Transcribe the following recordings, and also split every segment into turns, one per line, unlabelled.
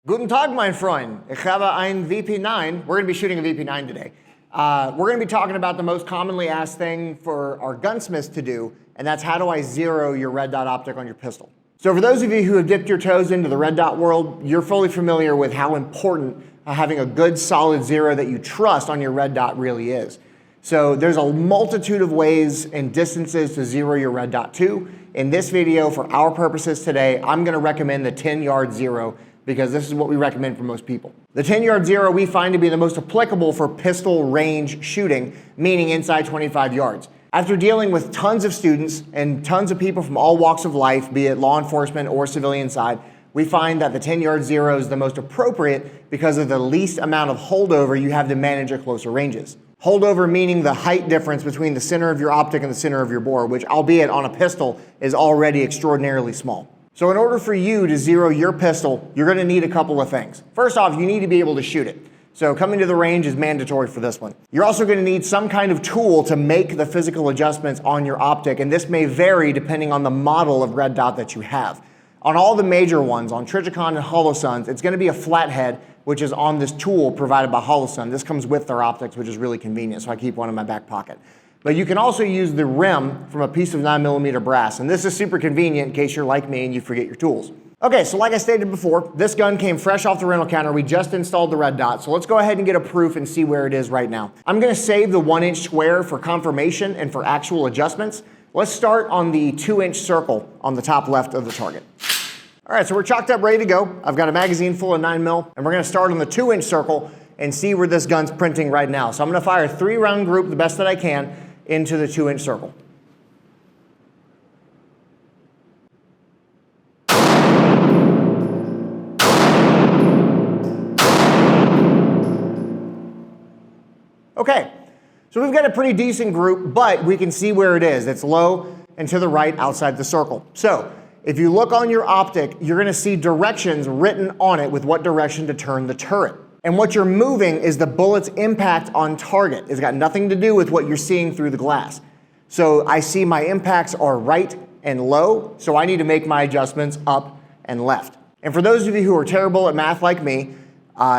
Guten Tag, mein Freund. Ich habe ein VP9. We're going to be shooting a VP9 today. We're going to be talking about the most commonly asked thing for our gunsmiths to do, and that's how do I zero your red dot optic on your pistol. So for those of you who have dipped your toes into the red dot world, you're fully familiar with how important having a good solid zero that you trust on your red dot really is. So there's a multitude of ways and distances to zero your red dot to. In this video, for our purposes today, I'm going to recommend the 10-yard zero because this is what we recommend for most people. The 10-yard zero we find to be the most applicable for pistol range shooting, meaning inside 25 yards. After dealing with tons of students and tons of people from all walks of life, be it law enforcement or civilian side, we find that the 10-yard zero is the most appropriate because of the least amount of holdover you have to manage at closer ranges. Holdover meaning the height difference between the center of your optic and the center of your bore, which albeit on a pistol is already extraordinarily small. So in order for you to zero your pistol, you're going to need a couple of things. First off, you need to be able to shoot it. So coming to the range is mandatory for this one. You're also going to need some kind of tool to make the physical adjustments on your optic, and this may vary depending on the model of red dot that you have. On all the major ones, on Trijicon and Holosuns, it's going to be a flathead, which is on this tool provided by Holosun. This comes with their optics, which is really convenient, so I keep one in my back pocket. But you can also use the rim from a piece of 9mm brass, and this is super convenient in case you're like me and you forget your tools. Okay, so like I stated before, this gun came fresh off the rental counter. We just installed the red dot, so let's go ahead and get a proof and see where it is right now. I'm gonna save the 1-inch square for confirmation and for actual adjustments. Let's start on the 2-inch circle on the top left of the target. All right, so we're chalked up, ready to go. I've got a magazine full of 9mm, and we're gonna start on the 2-inch circle and see where this gun's printing right now. So I'm gonna fire a 3-round group the best that I can into the 2-inch circle. Okay, so we've got a pretty decent group, but we can see where it is. It's low and to the right outside the circle. So if you look on your optic, you're going to see directions written on it with what direction to turn the turret. And what you're moving is the bullet's impact on target. It's got nothing to do with what you're seeing through the glass. So I see my impacts are right and low, so I need to make my adjustments up and left. And for those of you who are terrible at math like me,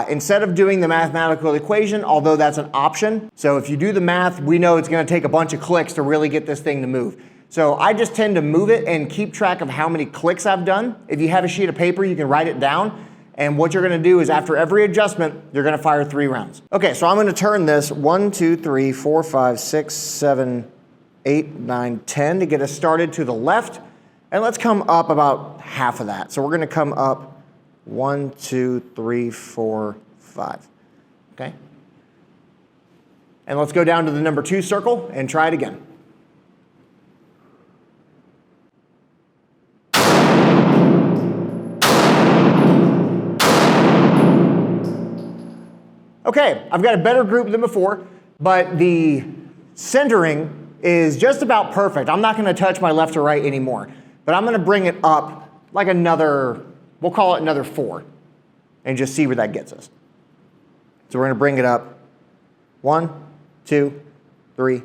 instead of doing the mathematical equation, although that's an option, so if you do the math, we know it's going to take a bunch of clicks to really get this thing to move. So I just tend to move it and keep track of how many clicks I've done. If you have a sheet of paper, you can write it down. And what you're going to do is after every adjustment, you're going to fire 3 rounds. Okay, so I'm going to turn this 1, 2, 3, 4, 5, 6, 7, 8, 9, 10 to get us started to the left. And let's come up about half of that. So we're going to come up 1, 2, 3, 4, 5. Okay? And let's go down to the number 2 circle and try it again. Okay, I've got a better group than before, but the centering is just about perfect. I'm not going to touch my left or right anymore, but I'm going to bring it up like another, we'll call it another 4, and just see where that gets us. So we're going to bring it up 1, 2, 3,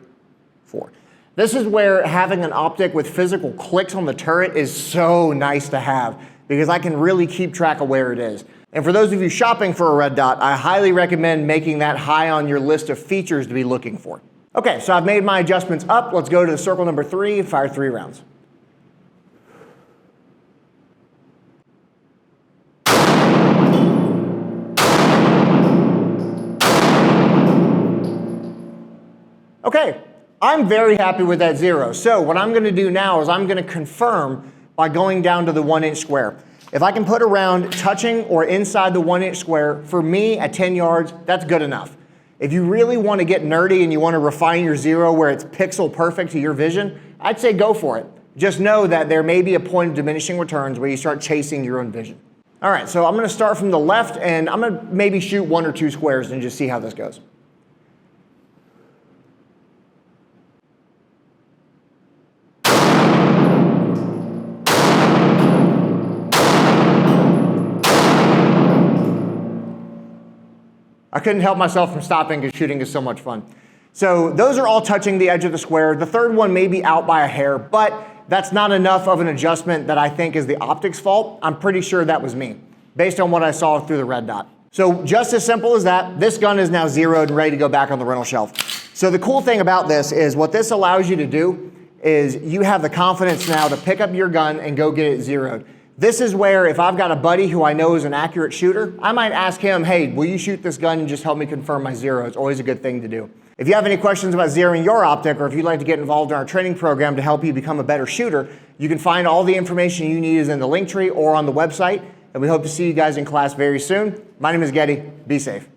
4. This is where having an optic with physical clicks on the turret is so nice to have because I can really keep track of where it is. And for those of you shopping for a red dot, I highly recommend making that high on your list of features to be looking for. Okay, so I've made my adjustments up. Let's go to the circle number 3 and fire 3 rounds. Okay, I'm very happy with that zero. So what I'm going to do now is I'm going to confirm by going down to the 1-inch square. If I can put a round touching or inside the 1-inch square, for me at 10 yards, that's good enough. If you really want to get nerdy and you want to refine your zero where it's pixel perfect to your vision, I'd say go for it. Just know that there may be a point of diminishing returns where you start chasing your own vision. All right, so I'm going to start from the left and I'm going to maybe shoot 1 or 2 squares and just see how this goes. I couldn't help myself from stopping because shooting is so much fun. So those are all touching the edge of the square. The third one may be out by a hair, but that's not enough of an adjustment that I think is the optics fault. I'm pretty sure that was me. based on what I saw through the red dot. So just as simple as that, this gun is now zeroed and ready to go back on the rental shelf. So the cool thing about this is what this allows you to do is you have the confidence now to pick up your gun and go get it zeroed. This is where if I've got a buddy who I know is an accurate shooter, I might ask him, hey, will you shoot this gun and just help me confirm my zero? It's always a good thing to do. If you have any questions about zeroing your optic, or if you'd like to get involved in our training program to help you become a better shooter, you can find all the information you need is in the link tree or on the website. And we hope to see you guys in class very soon. My name is Getty. Be safe.